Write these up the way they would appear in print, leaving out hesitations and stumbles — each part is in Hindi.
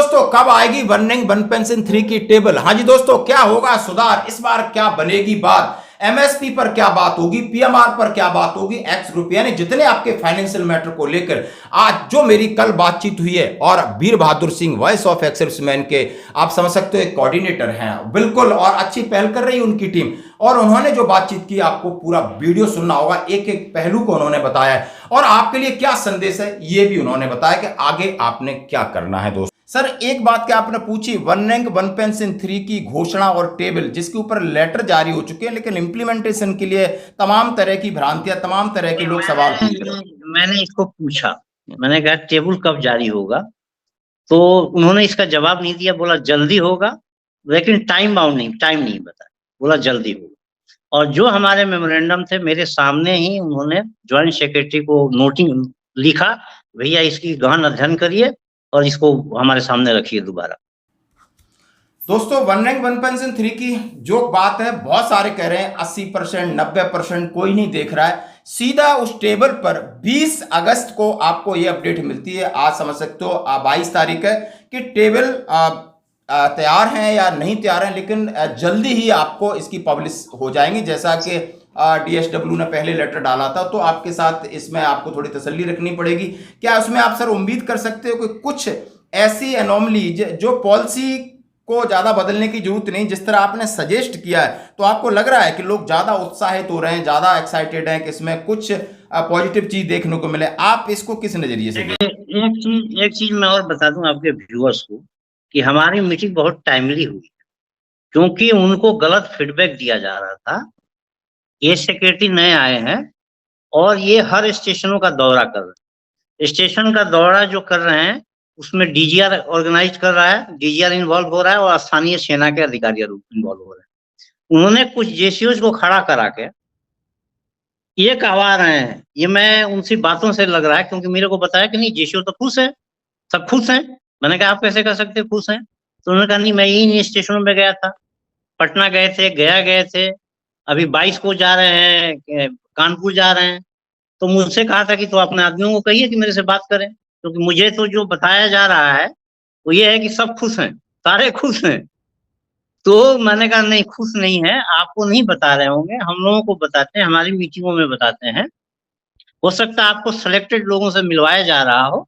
दोस्तों, कब आएगी वन रैंक वन पेंशन 3 की टेबल? हाँ जी दोस्तों, क्या होगा सुधार इस बार? क्या बनेगी बात? एमएसपी पर क्या बात होगी? पीएमआर पर क्या बात होगी? एक्स ग्रुप यानी जितने आपके फाइनेंशियल मैटर को लेकर आज जो मेरी कल बातचीत हुई है, और वीर Bahadur Singh voice of ex-serviceman के आप समझ सकते हो एक कोऑर्डिनेटर हैं बिल्कुल, और अच्छी पहल कर रही है उनकी टीम, और उन्होंने जो बातचीत की आपको पूरा वीडियो सुनना होगा, एक एक पहलू को उन्होंने बताया है और आपके लिए क्या संदेश है ये भी उन्होंने बताया कि आगे आपने क्या करना है। दोस्तों सर, एक बात क्या आपने पूछी, वन रैंक वन पेंशन 3 की घोषणा और टेबल जिसके ऊपर लेटर जारी हो चुके हैं, लेकिन इंप्लीमेंटेशन के लिए तमाम तरह की भ्रांतियां, तमाम तरह के लोग सवाल पूछ रहे हैं। मैंने इसको पूछा, मैंने कहा टेबल कब जारी होगा, तो उन्होंने इसका जवाब नहीं दिया, बोला जल्दी होगा, लेकिन टाइम नहीं बताया, बोला जल्दी होगा। और जो हमारे मेमोरेंडम थे मेरे सामने ही उन्होंने ज्वाइंट सेक्रेटरी को नोटिंग लिखा, भैया इसकी गहन अध्ययन करिए और इसको हमारे सामने रखिए दोबारा। दोस्तों, वन रैंक वन पेंशन 3 की जो बात है, बहुत सारे कह रहे हैं 80%, 90% कोई नहीं देख रहा है। सीधा उस टेबल पर 20 अगस्त को आपको ये अपडेट मिलती है। आज समझ सकते हो 22 तारीख है कि टेबल तैयार हैं या नहीं तैयार हैं, लेकिन जल्दी ही आपको इसकी पब्लिश हो जाएंगी। जैसा कि डीएसडब्ल्यू ने पहले लेटर डाला था, तो आपके साथ इसमें आपको थोड़ी तसल्ली रखनी पड़ेगी। क्या उसमें आप सर उम्मीद कर सकते हो कि कुछ ऐसी एनोमली जो पॉलिसी को ज्यादा बदलने की जरूरत नहीं, जिस तरह आपने सजेस्ट किया है, तो आपको लग रहा है कि लोग ज्यादा उत्साहित हो रहे हैं, ज्यादा एक्साइटेड हैं कि इसमें कुछ पॉजिटिव चीज देखने को मिले? आप इसको किस नजरिए से एक चीज मैं और बता दूं आपके व्यूअर्स को कि हमारी मीटिंग बहुत टाइमली हुई, क्योंकि उनको गलत फीडबैक दिया जा रहा था। ये सेक्रेटरी नए आए हैं और ये हर स्टेशनों का दौरा कर रहे हैं। स्टेशन का दौरा जो कर रहे हैं उसमें डीजीआर ऑर्गेनाइज कर रहा है, डीजीआर इन्वॉल्व हो रहा है और स्थानीय सेना के अधिकारी इन्वॉल्व हो रहे हैं। उन्होंने कुछ जेसीओज को खड़ा करा के ये कहवा रहे हैं, ये मैं उनसी बातों से लग रहा है, क्योंकि मेरे को बताया कि नहीं जेसीओ तो खुश है, सब खुश हैं। मैंने कहा आप कैसे कर सकते खुश हैं? तो उन्होंने कहा नहीं, मैं इन स्टेशनों में गया था, पटना गए थे, गया गए थे, अभी 22 को जा रहे हैं, कानपुर जा रहे हैं। तो मुझसे कहा था कि तो अपने आदमियों को कहिए कि मेरे से बात करें, क्योंकि मुझे तो जो बताया जा रहा है वो ये है कि सब खुश हैं, सारे खुश हैं। तो मैंने कहा नहीं, खुश नहीं है, आपको नहीं बता रहे होंगे, हम लोगों को बताते हैं, हमारी मीटिंगों में बताते हैं। हो सकता है आपको सिलेक्टेड लोगों से मिलवाया जा रहा हो।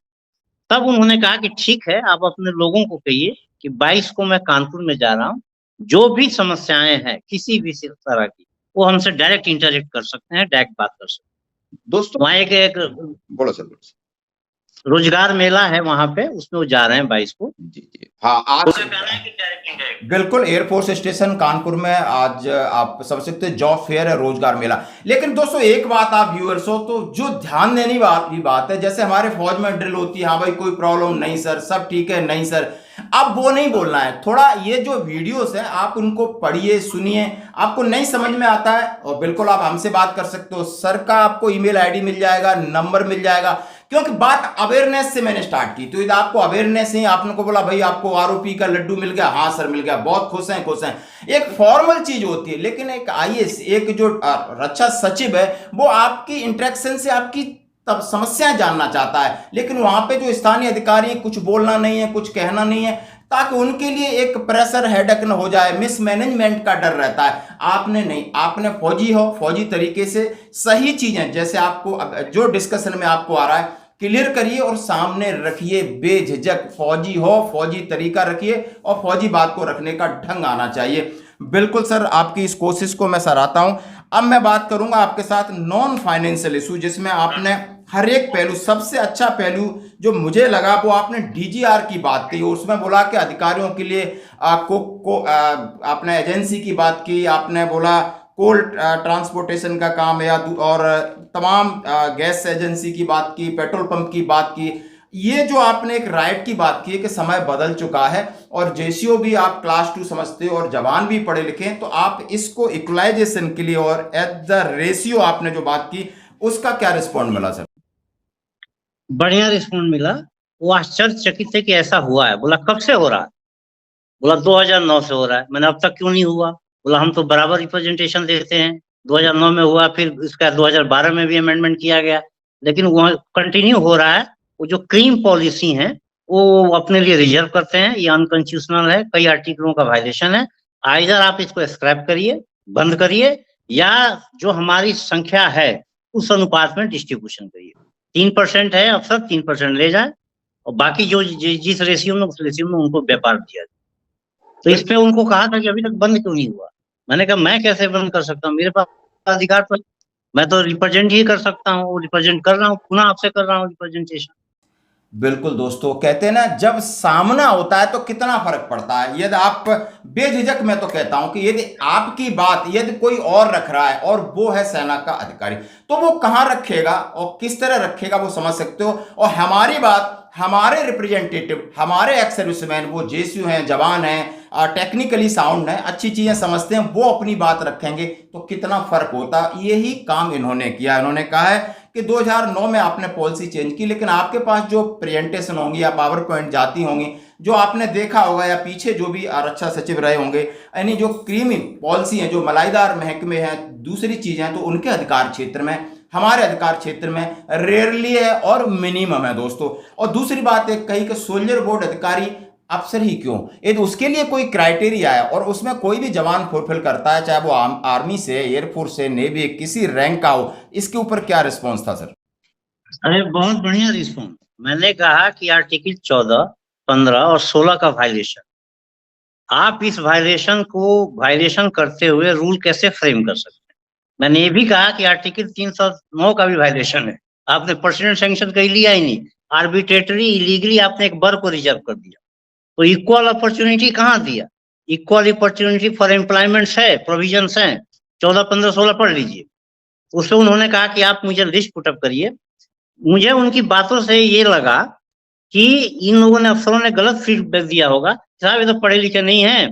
तब उन्होंने कहा कि ठीक है, आप अपने लोगों को कहिए कि 22 को मैं कानपुर में जा रहा हूँ, जो भी समस्याएं हैं किसी भी तरह की, वो हमसे डायरेक्ट इंटरेक्ट कर सकते हैं, डायरेक्ट बात कर सकते हैं। दोस्तों वहाँ एक बोलो सर। रोजगार मेला है वहां पे, उसमें वो जा रहे हैं 22 को। जी हाँ, आज बिल्कुल एयरफोर्स स्टेशन कानपुर में आज आप समझ सकते हैं जॉब फेयर है, रोजगार मेला। लेकिन दोस्तों एक बात आप व्यूअर्स हो तो जो ध्यान देने वाली बात है, जैसे हमारे फौज में ड्रिल होती है, हाँ भाई कोई प्रॉब्लम नहीं सर, सब ठीक है, नहीं सर, अब वो नहीं बोलना है। थोड़ा ये जो वीडियोस है आप उनको पढ़िए, सुनिए, आपको नहीं समझ में आता है और बिल्कुल आप हमसे बात कर सकते हो। सर का आपको ईमेल आईडी मिल जाएगा, नंबर मिल जाएगा, क्योंकि बात अवेयरनेस से मैंने स्टार्ट की। तो आपको अवेयरनेस ही, आपने को बोला भाई आपको आरओपी का लड्डू मिल गया, हाँ सर मिल गया, बहुत खुश हैं खुश हैं, एक फॉर्मल चीज होती है। लेकिन एक आईएएस, एक जो रक्षा सचिव है, वो आपकी इंटरेक्शन से आपकी तब समस्याएं जानना चाहता है, लेकिन वहां पे जो स्थानीय अधिकारी कुछ बोलना नहीं है, कुछ कहना नहीं है, ताकि उनके लिए एक प्रेशर हेडेक न हो जाए, मिसमैनेजमेंट का डर रहता है। आपने नहीं, आपने फौजी हो, फौजी तरीके से सही चीजें जैसे आपको जो डिस्कशन में आपको आ रहा है क्लियर करिए और सामने रखिए बेझिझक। फौजी हो, फौजी तरीका रखिए और फौजी बात को रखने का ढंग आना चाहिए। बिल्कुल सर, आपकी इस कोशिश को मैं सराहता हूं। अब मैं बात करूंगा आपके साथ नॉन फाइनेंशियल इशू, जिसमें आपने हर एक पहलू, सबसे अच्छा पहलू जो मुझे लगा वो आपने डीजीआर की बात की। उसमें बोला कि अधिकारियों के लिए आपने एजेंसी की बात की, आपने बोला कोल ट्रांसपोर्टेशन का काम या और तमाम गैस एजेंसी की बात की, पेट्रोल पंप की बात की। ये जो आपने एक राइट की बात की है कि समय बदल चुका है और जेसीओ भी आप क्लास 2 समझते हो और जवान भी पढ़े लिखे हैं, तो आप इसको इक्वलाइजेशन के लिए और एट द रेशियो आपने जो बात की उसका क्या रिस्पॉन्ड मिला सर? बढ़िया रिस्पॉन्ड मिला। वो आश्चर्यचकित थे कि ऐसा हुआ है। बोला कब से हो रहा है? बोला 2009 से हो रहा है। मैंने अब तक क्यों नहीं हुआ? बोला हम तो बराबर रिप्रेजेंटेशन देते हैं, 2009 में हुआ, फिर इसका 2012 में भी अमेंडमेंट किया गया, लेकिन वह कंटिन्यू हो रहा है। वो जो क्रीम पॉलिसी है वो अपने लिए रिजर्व करते हैं। ये अनकॉन्स्टिट्यूशनल है, कई आर्टिकलों का वायलेशन है। आइदर आप इसको स्क्रैप करिए, बंद करिए, या जो हमारी संख्या है उस अनुपात में डिस्ट्रीब्यूशन करिए। 3% है अफसर, 3% ले जाए, और बाकी जो जिस रेशियो में, उस रेशियो में उनको व्यापार दिया जाए। तो इस पे उनको कहा था कि अभी तक बंद क्यों नहीं हुआ। मैंने कहा मैं कैसे बंद कर सकता हूँ, मेरे पास अधिकार तो, मैं तो रिप्रेजेंट ही कर सकता हूँ, रिप्रेजेंट कर रहा हूँ, पुनः आपसे कर रहा हूँ रिप्रेजेंटेशन। बिल्कुल दोस्तों, कहते हैं ना, जब सामना होता है तो कितना फर्क पड़ता है। यदि आप बेझिझक, मैं तो कहता हूं कि यदि आपकी बात यदि कोई और रख रहा है और वो है सेना का अधिकारी, तो वो कहां रखेगा और किस तरह रखेगा वो समझ सकते हो। और हमारी बात, हमारे रिप्रेजेंटेटिव, हमारे एक्स सर्विसमैन, वो जेसीयू हैं, जवान हैं, टेक्निकली साउंड हैं, अच्छी चीजें समझते हैं, वो अपनी बात रखेंगे तो कितना फर्क होता। यही काम इन्होंने किया। इन्होंने कहा है कि 2009 में आपने पॉलिसी चेंज की, लेकिन आपके पास जो प्रेजेंटेशन होंगी या पावर पॉइंट जाती होंगी, जो आपने देखा होगा, या पीछे जो भी आरक्षा सचिव रहे होंगे, यानी जो क्रीमी पॉलिसी है, जो मलाईदार महकमे हैं, दूसरी चीजें हैं, तो उनके अधिकार क्षेत्र में, हमारे अधिकार क्षेत्र में रेयरली है और मिनिमम है दोस्तों। और दूसरी बात एक कही कि सोल्जर बोर्ड अधिकारी अफसर ही क्यों, यदि उसके लिए कोई क्राइटेरिया है और उसमें कोई भी जवान फुलफिल करता है, चाहे वो आर्मी से, एयरफोर्स से, नेवी, किसी रैंक का हो, इसके ऊपर क्या रिस्पॉन्स था सर? अरे बहुत बढ़िया रिस्पॉन्स। मैंने कहा कि आर्टिकल 14, 15 और 16 का वायलेशन, आप इस वायलेशन करते हुए रूल कैसे फ्रेम कर सकते हैं। मैंने ये भी कहा कि आर्टिकल 309 का भी वायलेशन है, आपने पर्सनल सैंक्शन कहीं लिया ही नहीं, आर्बिट्रेटरी इलीगली आपने एक बर को रिजर्व कर दिया। तो इक्वल अपॉर्चुनिटी कहाँ दिया, इक्वल अपॉर्चुनिटी फॉर एम्प्लॉयमेंट है, प्रोविजंस हैं, 14, 15, 16 पढ़ लीजिए। उसमें उन्होंने कहा कि आप मुझे लिस्ट पुटअप करिए। मुझे उनकी बातों से ये लगा कि इन लोगों ने, अफसरों ने गलत फीडबैक दिया होगा, साहब ये तो पढ़े लिखे नहीं है,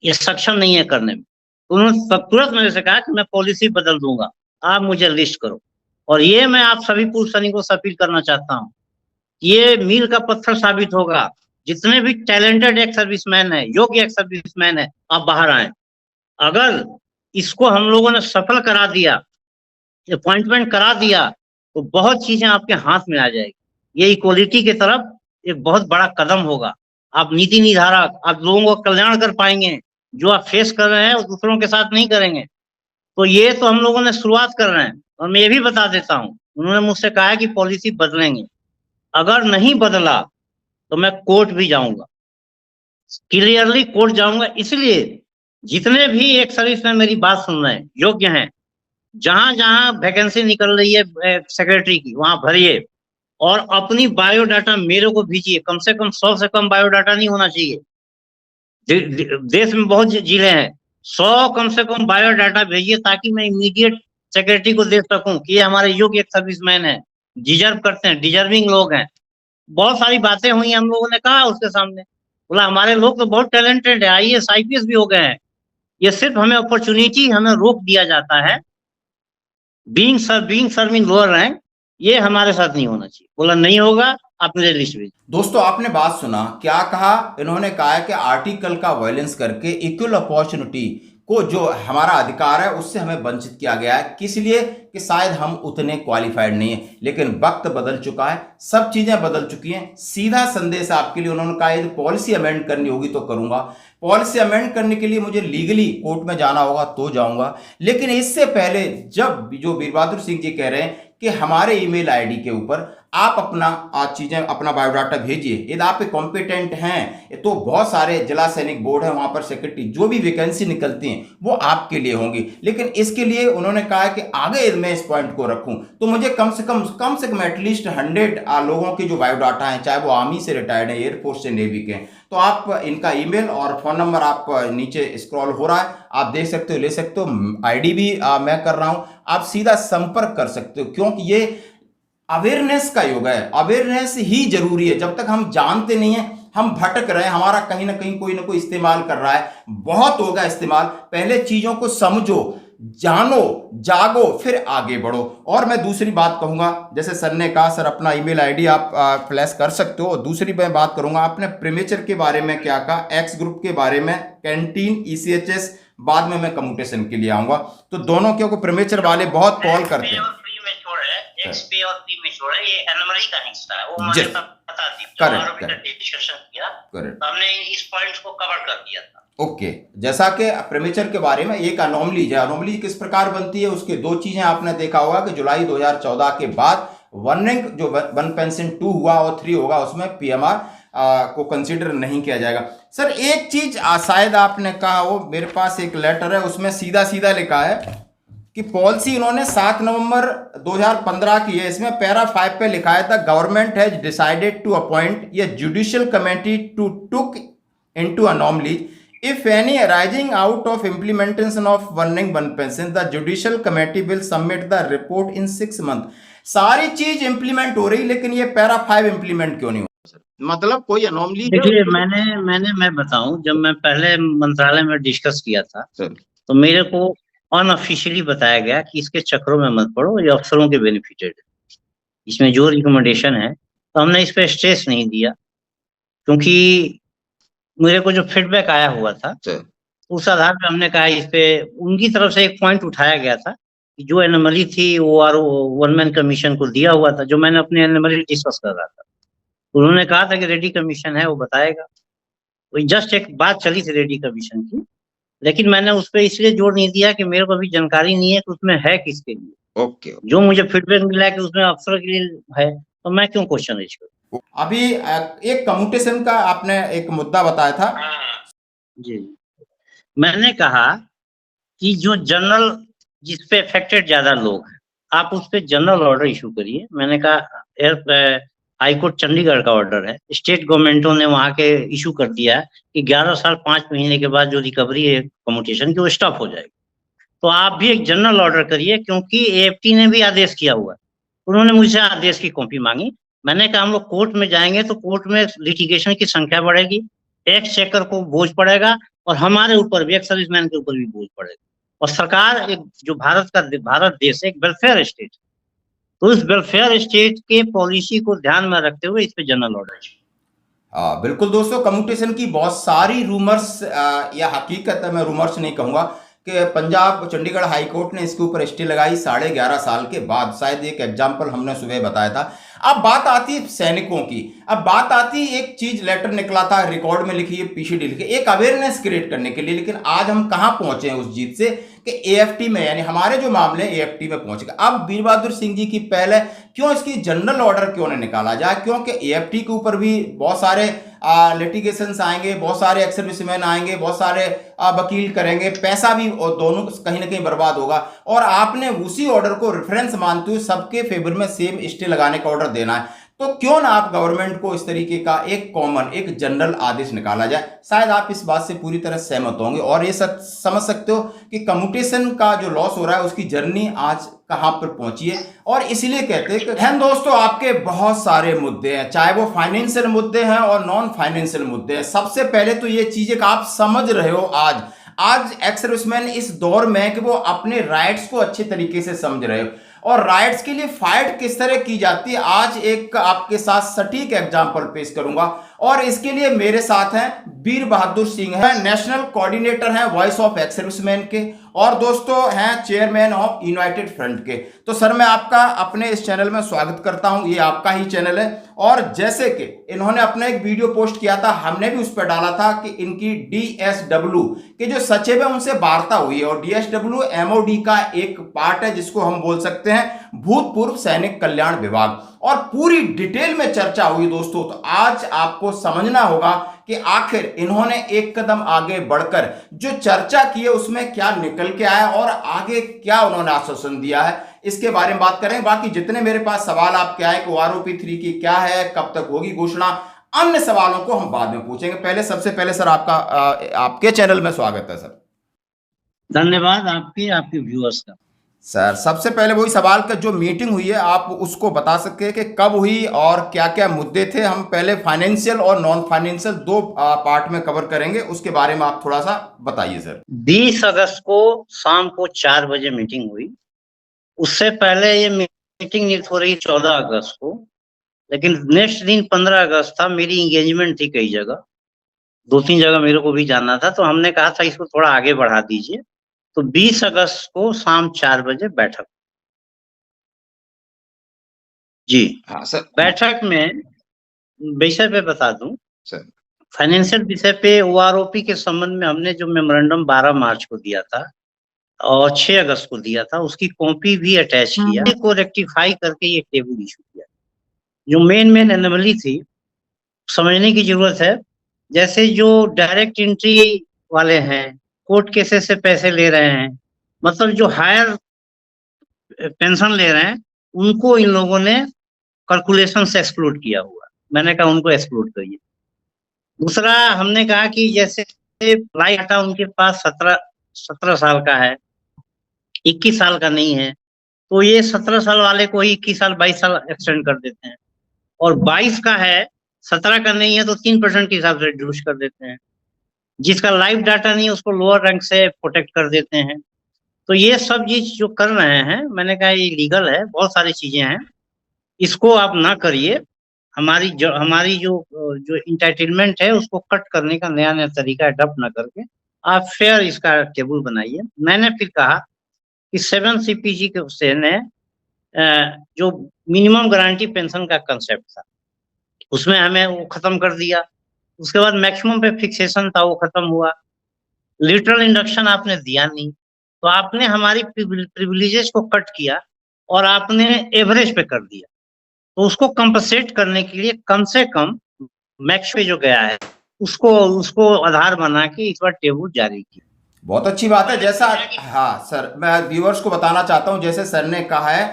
ये सक्षम नहीं है करने में। तो उन्होंने तुरंत मेरे से कहा कि मैं पॉलिसी बदल दूंगा, आप मुझे लिस्ट करो। और ये मैं आप सभी पुलिस सैनिकों से अपील करना चाहता हूँ, ये मील का पत्थर साबित होगा। जितने भी टैलेंटेड एक्स सर्विसमैन है, योग्य एक्स सर्विसमैन है, आप बाहर आए। अगर इसको हम लोगों ने सफल करा दिया, अपॉइंटमेंट करा दिया, तो बहुत चीजें आपके हाथ में आ जाएगी। ये इक्वलिटी की तरफ एक बहुत बड़ा कदम होगा। आप नीति निर्धारक, आप लोगों का कल्याण कर पाएंगे। जो आप फेस कर रहे हैं वो दूसरों के साथ नहीं करेंगे। तो ये तो हम लोगों ने शुरुआत कर रहे हैं। और मैं ये भी बता देता हूँ, उन्होंने मुझसे कहा है कि पॉलिसी बदलेंगे, अगर नहीं बदला तो मैं कोर्ट भी जाऊंगा, क्लियरली कोर्ट जाऊंगा। इसलिए जितने भी एक सर्विस में मेरी बात सुन रहे हैं, योग्य हैं, जहां जहां वैकेंसी निकल रही है सेक्रेटरी की, वहां भरिए और अपनी बायोडाटा मेरे को भेजिए। कम से कम 100 से कम बायोडाटा नहीं होना चाहिए। देश में बहुत जिले हैं, 100 कम से कम बायोडाटा भेजिए, ताकि मैं इमीडिएट सेक्रेटरी को दे सकूं कि ये हमारे योग्य एक सर्विसमैन है, डिजर्व करते हैं, डिजर्विंग लोग हैं। बहुत सारी बातें हुई, हम लोगों ने कहा उसके सामने, बोला हमारे लोग तो बहुत टैलेंटेड है, आईएएस आईपीएस भी हो गए हैं, ये सिर्फ हमें अपॉर्चुनिटी, हमें रोक दिया जाता है, बीइंग सर्विंग लोअर रैंक, ये हमारे साथ नहीं होना चाहिए। बोला नहीं होगा, आप मुझे लिस्ट भेजिए। दोस्तों, आपने बात सुना, क्या कहा इन्होंने? कहा है कि आर्टिकल का वायलेंस करके इक्वल अपॉर्चुनिटी को, जो हमारा अधिकार है, उससे हमें वंचित किया गया है। किस लिए? कि शायद हम उतने क्वालिफाइड नहीं है। लेकिन वक्त बदल चुका है, सब चीजें बदल चुकी हैं। सीधा संदेश आपके लिए उन्होंने कहा, यदि पॉलिसी अमेंड करनी होगी तो करूंगा, पॉलिसी अमेंड करने के लिए मुझे लीगली कोर्ट में जाना होगा तो जाऊंगा। लेकिन इससे पहले, जब जो वीर बहादुर सिंह जी कह रहे हैं कि हमारे ईमेल आईडी के ऊपर आप अपना चीजें, अपना बायोडाटा भेजिए, यदि आप कॉम्पिटेंट हैं, तो बहुत सारे जिला सैनिक बोर्ड है, वहां पर सेक्रेटरी, जो भी वैकेंसी निकलती हैं वो आपके लिए होंगी। लेकिन इसके लिए उन्होंने कहा कि आगे मैं इस पॉइंट को रखूं तो मुझे कम से कम एटलीस्ट 100 लोगों के जो बायोडाटा हैं, चाहे वो आर्मी से रिटायर्ड है, एयरफोर्स से, नेवी के हैं। तो आप इनका ईमेल और फोन नंबर आप नीचे स्क्रॉल हो रहा है, आप देख सकते हो, ले सकते हो। आईडी भी मैं कर रहा हूं, आप सीधा संपर्क कर सकते हो, क्योंकि ये अवेयरनेस का युग है। अवेयरनेस ही जरूरी है। जब तक हम जानते नहीं है, हम भटक रहे हैं, हमारा कहीं ना कहीं कोई ना कोई इस्तेमाल कर रहा है। बहुत होगा इस्तेमाल। पहले चीजों को समझो, जानो, जागो, फिर आगे बढ़ो। और मैं दूसरी बात कहूंगा, जैसे सर ने कहा, सर अपना ईमेल आईडी आप फ्लैश कर सकते हो। दूसरी मैं बात करूंगा, आपने प्रीमेचर के बारे में क्या कहा, एक्स ग्रुप के बारे में, कैंटीन, ईसीएचएस, बाद में मैं कम्यूटेशन के लिए आऊंगा। तो दोनों, क्योंकि प्रीमेचर वाले बहुत कॉल करते हैं। एक्स पे और प्रीमेच्योर है, ये एनमरी का हिस्सा है, वो हमारे साथ बता दी, करेक्ट का डिस्कशन किया, करेक्ट, तो हमने इस पॉइंट को कवर कर दिया था। ओके। जैसा कि प्रेमेचर के बारे में एक अनोमली है, अनोमली किस प्रकार बनती है, उसके दो चीजें आपने देखा होगा कि जुलाई 2014 के बाद वन रैंक जो वन पेंशन 2 हुआ और 3 होगा उसमें पीएमआर को कंसीडर नहीं किया जाएगा। सर एक चीज शायद आपने कहा, वो मेरे पास एक लेटर है उसमें सीधा सीधा लिखा है कि पॉलिसी इन्होंने 7 नवंबर 2015 की है, इसमें पैरा 5 पे लिखा है the government has decided to appoint a judicial committee to took into anomalies if any arising out of implementation of one rank one pension the judicial committee will submit the report in 6 months। सारी चीज इंप्लीमेंट हो रही लेकिन ये पैरा 5 इंप्लीमेंट क्यों नहीं हो रहा? मतलब कोई अनोमली? देखिए मैं बताऊं, जब मैं पहले मंत्रालय में डिस्कस किया था सर, तो मेरे को अनऑफिशियली बताया गया कि इसके चक्रों में मत पड़ो, ये अफसरों के बेनिफिटेड है, इसमें जो रिकमेंडेशन है। तो हमने इस पे स्ट्रेस नहीं दिया, क्योंकि मेरे को जो फीडबैक आया हुआ था उस आधार पे हमने कहा, इस पे उनकी तरफ से एक पॉइंट उठाया गया था कि जो एनोमली थी वो आर वन मैन कमीशन को दिया हुआ था, जो मैंने अपने एनोमली डिस्कस कर रहा था। उन्होंने कहा था कि रेडी कमीशन है वो बताएगा, वो जस्ट एक बात चली थी रेडी कमीशन की, लेकिन मैंने उस पर इसलिए जोर नहीं दिया कि मेरे को अभी जानकारी नहीं है कि उसमें है किसके लिए। ओके, जो मुझे फीडबैक मिला कि उसमें अफसर के लिए है, तो मैं क्यों क्वेश्चन रेज करूं। अभी एक कम्यूटेशन का आपने एक मुद्दा बताया था। जी, मैंने कहा कि जो जनरल जिसपे अफेक्टेड ज्यादा लोग हैं, आप उस पे जनरल ऑर्डर इशू करिए। मैंने कहा हाईकोर्ट चंडीगढ़ का ऑर्डर है, स्टेट गवर्नमेंटों ने वहां के इशू कर दिया है कि 11 साल 5 महीने के बाद जो रिकवरी है कम्यूटेशन की वो स्टॉप हो जाएगी। तो आप भी एक जनरल ऑर्डर करिए, क्योंकि एएफटी ने भी आदेश किया हुआ है। उन्होंने मुझसे आदेश की कॉपी मांगी, मैंने कहा हम लोग कोर्ट में जाएंगे तो कोर्ट में लिटिगेशन की संख्या बढ़ेगी, टैक्स चेकर को बोझ पड़ेगा, और हमारे ऊपर भी, एक सर्विसमैन के ऊपर भी बोझ पड़ेगा। और सरकार, एक जो भारत देश एक वेलफेयर स्टेट, तो इस वेलफेयर स्टेट के पॉलिसी को ध्यान में रखते हुए इस पे जनरल ऑर्डर। बिल्कुल दोस्तों, कम्यूटेशन की बहुत सारी रूमर्स या हकीकत है, मैं रूमर्स नहीं कहूंगा, कि पंजाब चंडीगढ़ हाई कोर्ट ने इसके ऊपर स्टे लगाई 11.5 साल के बाद। शायद एक एग्जाम्पल हमने सुबह बताया था। अब बात आती है सैनिकों की, अब बात आती है, एक चीज लेटर निकला था, रिकॉर्ड में लिखी है, पीसीडी लिखी, एक अवेयरनेस क्रिएट करने के लिए। लेकिन आज हम कहां पहुंचे हैं उस जीत से कि एएफटी में, यानी हमारे जो मामले एएफटी में पहुंच गए। अब वीर बहादुर सिंह जी की पहले क्यों इसकी जनरल ऑर्डर क्यों नहीं निकाला जाए, क्योंकि एएफटी के ऊपर भी बहुत सारे लिटिगेशंस आएंगे, बहुत सारे एक्स सर्विसमैन आएंगे, बहुत सारे वकील करेंगे, पैसा भी और दोनों कहीं ना कहीं बर्बाद होगा। और आपने उसी ऑर्डर को रेफरेंस मानते हुए सबके फेवर में सेम स्टे लगाने का ऑर्डर देना है, तो क्यों ना आप गवर्नमेंट को इस तरीके का एक कॉमन, एक जनरल आदेश निकाला जाए। शायद आप इस बात से पूरी तरह सहमत होंगे और ये समझ सकते हो कि कम्यूटेशन का जो लॉस हो रहा है उसकी जर्नी आज कहां पर पहुंची है। और इसीलिए कहते हैं कि दोस्तों, आपके बहुत सारे मुद्दे हैं, चाहे वो फाइनेंशियल मुद्दे हैं और नॉन फाइनेंशियल मुद्दे हैं। सबसे पहले तो ये चीजें आप समझ रहे हो आज एक्स सर्विसमैन इस दौर में कि वो अपने राइट्स को अच्छे तरीके से समझ रहे हो और राइट्स के लिए फाइट किस तरह की जाती है। आज एक आपके साथ सटीक एग्जांपल पेश करूंगा और इसके लिए मेरे साथ हैं वीर बहादुर सिंह, है नेशनल कोऑर्डिनेटर हैं वॉइस ऑफ एक्स सर्विसमैन के, और दोस्तों हैं चेयरमैन ऑफ यूनाइटेड फ्रंट के। तो सर मैं आपका अपने इस चैनल में स्वागत करता हूं, ये आपका ही चैनल है। और जैसे कि इन्होंने अपना एक वीडियो पोस्ट किया था, हमने भी उस पर डाला था कि इनकी डीएसडब्ल्यू के जो सचिव है उनसे वार्ता हुई है, और डीएसडब्ल्यू एमओडी का एक पार्ट है जिसको हम बोल सकते हैं भूतपूर्व सैनिक कल्याण विभाग, और पूरी डिटेल में चर्चा हुई दोस्तों। तो आज आपको समझना होगा कि आखिर इन्होंने एक कदम आगे बढ़कर जो चर्चा की है उसमें क्या निकल के आया और आगे क्या उन्होंने आश्वासन दिया है, इसके बारे में बात करें। बाकी जितने मेरे पास सवाल आपके आए कि आरओपी 3 की क्या है, कब तक होगी घोषणा, अन्य सवालों को हम बाद में पूछेंगे। पहले सबसे पहले सर आपका आपके चैनल में स्वागत है सर। धन्यवाद आपके व्यूअर्स का। सर सबसे पहले वही सवाल का जो मीटिंग हुई है आप उसको बता सकते हैं कि कब हुई और क्या क्या मुद्दे थे। हम पहले फाइनेंशियल और नॉन फाइनेंशियल दो पार्ट में कवर करेंगे, उसके बारे में आप थोड़ा सा बताइए सर। 20 अगस्त को शाम को 4 बजे मीटिंग हुई। उससे पहले ये मीटिंग नियुक्त हो रही 14 अगस्त को, लेकिन नेक्स्ट दिन 15 अगस्त था, मेरी इंगेजमेंट थी कई जगह, 2-3 जगह मेरे को भी जाना था, तो हमने कहा था इसको थोड़ा आगे बढ़ा दीजिए। तो 20 अगस्त को शाम 4 बजे बैठक। जी हाँ सर। बैठक में विषय पे बता दूं, सर फाइनेंशियल विषय पे ओआरओपी के संबंध में हमने जो मेमोरेंडम 12 मार्च को दिया था और 6 अगस्त को दिया था, उसकी कॉपी भी अटैच किया, को रेक्टिफाई करके ये टेबल इशू किया। जो मेन एनोमली थी, समझने की जरूरत है। जैसे जो डायरेक्ट एंट्री वाले हैं, कोर्ट केसेस से पैसे ले रहे हैं, मतलब जो हायर पेंशन ले रहे हैं, उनको इन लोगों ने कैलकुलेशन से एक्सक्लूड किया हुआ। मैंने कहा उनको एक्सक्लूड करिए। दूसरा, हमने कहा कि जैसे फ्लाई डाटा उनके पास 17 साल का है, 21 साल का नहीं है, तो ये 17 साल वाले को ही 21 साल 22 साल एक्सटेंड कर देते हैं, और 22 का है 17 का नहीं है तो 3% के हिसाब से रिड्यूस कर देते हैं। जिसका लाइव डाटा नहीं है उसको लोअर रैंक से प्रोटेक्ट कर देते हैं। तो ये सब चीज जो कर रहे हैं, मैंने कहा ये लीगल है, बहुत सारी चीजें हैं, इसको आप ना करिए। हमारी जो इंटाइटलमेंट है उसको कट करने का नया नया तरीका अडॉप्ट ना करके आप फेयर इसका टेबल बनाइए। मैंने फिर कहा कि 7 सीपीजी के उससे ने जो मिनिमम गारंटी पेंशन का कंसेप्ट था, उसमें हमें वो खत्म कर दिया। उसके बाद मैक्सिमम पे फिक्सेशन था, वो खत्म हुआ। लिटरल इंडक्शन आपने दिया नहीं, तो आपने हमारी प्रिविलेजेस को कट किया और आपने एवरेज पे कर दिया। तो उसको कंपनसेट करने के लिए कम से कम मैक्स पे जो गया है उसको उसको आधार बना के इस बार टेबल जारी की। बहुत अच्छी बात है। जैसा, हाँ सर, मैं व्यूअर्स को बताना चाहता हूं, जैसे सर ने कहा है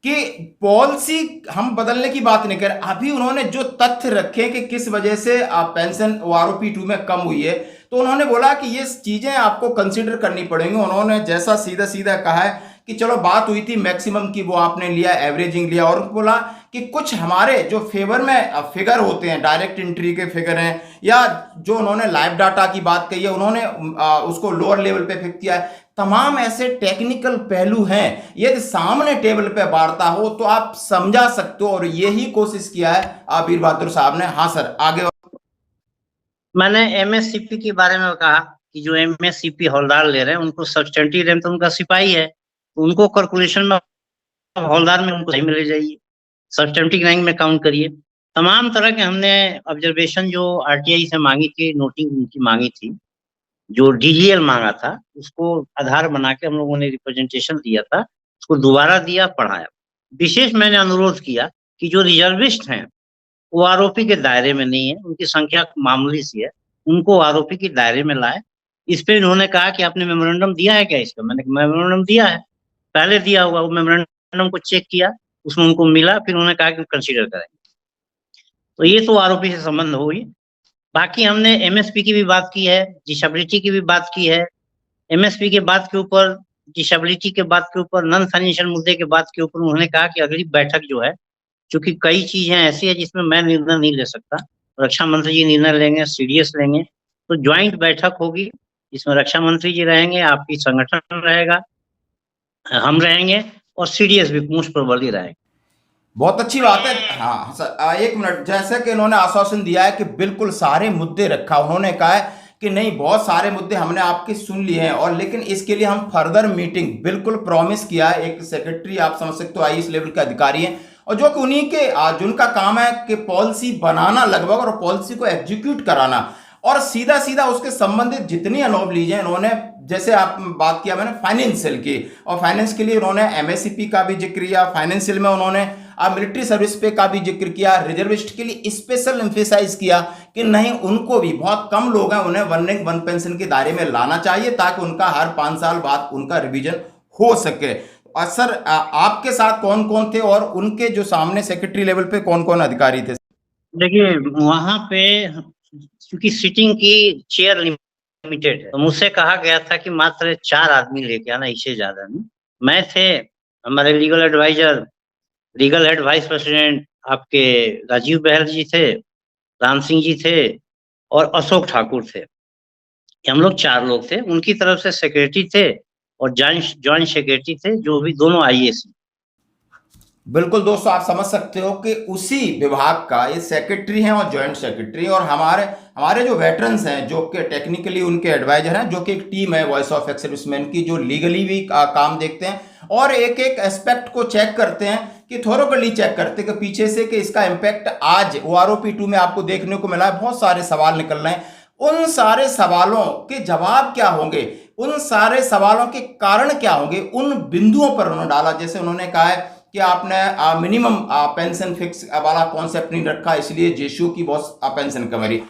कि पॉलिसी हम बदलने की बात नहीं कर, अभी उन्होंने जो तथ्य रखे कि किस वजह से पेंशन ओआरओपी 2 में कम हुई है, तो उन्होंने बोला कि ये चीजें आपको कंसीडर करनी पड़ेंगी। उन्होंने जैसा सीधा सीधा कहा है कि चलो बात हुई थी मैक्सिमम की, वो आपने लिया, एवरेजिंग लिया, और बोला कि कुछ हमारे जो फेवर में फिगर होते हैं, डायरेक्ट एंट्री के फिगर हैं, या जो उन्होंने लाइव डाटा की बात कही है, उन्होंने उसको लोअर लेवल पे फिक्स किया है। तमाम ऐसे टेक्निकल पहलू हैं, यदि सामने टेबल पे वार्ता हो तो आप समझा सकते हो, और यही कोशिश किया है वीर बहादुर साहब ने। हाँ सर, आगे। मैंने एमएससीपी के बारे में कहा कि जो एमएससीपी हौलदार ले रहे हैं उनको सब्सटेंटिव रैंक तो उनका सिपाही है, तो उनको कैलकुलेशन में हौलदार में उनको सही में ले जाइए, सब्सटेंटिव रैंक में काउंट करिए। तमाम तरह के हमने ऑब्जर्वेशन जो आरटीआई से मांगी थी, नोटिंग उनकी मांगी थी, जो डीजीएल मांगा था, उसको आधार बना के हम लोगों ने रिप्रेजेंटेशन दिया था, उसको दोबारा दिया, पढ़ाया। विशेष मैंने अनुरोध किया कि जो रिजर्विस्ट हैं वो आरोपी के दायरे में नहीं है, उनकी संख्या मामूली सी है, उनको आरोपी के दायरे में लाए। इस पे इन्होंने कहा कि आपने मेमोरेंडम दिया है क्या इसका? मैंने मेमोरेंडम दिया है, पहले दिया हुआ। वो मेमोरेंडम को चेक किया, उसमें उनको मिला, फिर उन्होंने कहा कि कंसीडर करेंगे। तो ये तो आरोपी से संबंध हो गई। बाकी हमने एमएसपी की भी बात की है, डिसेबिलिटी की भी बात की है। एमएसपी के बात के ऊपर, डिसेबिलिटी के बात के ऊपर, नॉन फाइनेंशियल मुद्दे के बात के ऊपर उन्होंने कहा कि अगली बैठक जो है, क्योंकि कई चीजें ऐसी है जिसमें मैं निर्णय नहीं ले सकता, रक्षा मंत्री जी निर्णय लेंगे, सीडीएस लेंगे, तो ज्वाइंट बैठक होगी, इसमें रक्षा मंत्री जी रहेंगे, आपकी संगठन रहेगा, हम रहेंगे, और सीडीएस भी मोस्ट प्रोबेबली रहेगा। बहुत अच्छी बात है। हाँ सर, एक मिनट, जैसे कि उन्होंने आश्वासन दिया है कि बिल्कुल सारे मुद्दे रखा, उन्होंने कहा है कि नहीं बहुत सारे मुद्दे हमने आपके सुन लिए हैं, और लेकिन इसके लिए हम फर्दर मीटिंग बिल्कुल प्रॉमिस किया है। एक सेक्रेटरी आप समझ सकते हो आईएएस लेवल के अधिकारी हैं, और जो कि उन्हीं के जिनका काम है कि पॉलिसी बनाना लगभग, और पॉलिसी को एग्जीक्यूट कराना, और सीधा सीधा उसके संबंधित जितनी अनोमलीज हैं उन्होंने, जैसे आप बात किया मैंने फाइनेंशियल की, और फाइनेंस के लिए उन्होंने एमएससीपी का भी जिक्र किया, फाइनेंशियल में उन्होंने मिलिट्री सर्विस पे का भी जिक्र किया, रिजर्विस्ट के लिए स्पेशल एम्फेसाइज किया कि नहीं, उनको भी, बहुत कम लोग हैं, उन्हें वन रैंक वन पेंशन के दायरे में लाना चाहिए ताकि उनका हर 5 साल बाद उनका रिवीजन हो सके। और सर, आपके साथ कौन कौन थे, और उनके जो सामने सेक्रेटरी लेवल पे कौन कौन अधिकारी थे? देखिए, वहां पे क्योंकि सीटिंग की चेयर लिमिटेड है, तो मुझसे कहा गया था कि मात्र 4 आदमी लेके आना, इससे ज्यादा नहीं। मैं थे, हमारे legal adviser, legal head vice president आपके राजीव बहल जी थे, राम सिंह जी थे, और अशोक ठाकुर थे। हम लोग 4 लोग थे। उनकी तरफ से सेक्रेटरी थे और ज्वाइंट सेक्रेटरी थे, जो भी दोनों आईएएस। बिल्कुल दोस्तों, आप समझ सकते हो कि उसी विभाग का ये सेक्रेटरी हैं और जॉइंट सेक्रेटरी, और हमारे हमारे जो वेटरन्स हैं, जो कि टेक्निकली उनके एडवाइजर हैं, जो कि एक टीम है वॉइस ऑफ एक्स सर्विसमैन की, जो लीगली भी काम देखते हैं और एक एक एस्पेक्ट को चेक करते हैं कि थोरोकली चेक करते कि पीछे से कि इसका इम्पैक्ट आज OROP2 में आपको देखने को मिला है। बहुत सारे सवाल निकल रहे हैं, उन सारे सवालों के जवाब क्या होंगे, उन सारे सवालों के कारण क्या होंगे, उन बिंदुओं पर उन्होंने डाला। जैसे उन्होंने कहा है कि आपने मिनिमम पेंशन फिक्स वाला कॉन्सेप्ट नहीं रखा, इसलिए जेशू की बहुत पेंशन कम रही।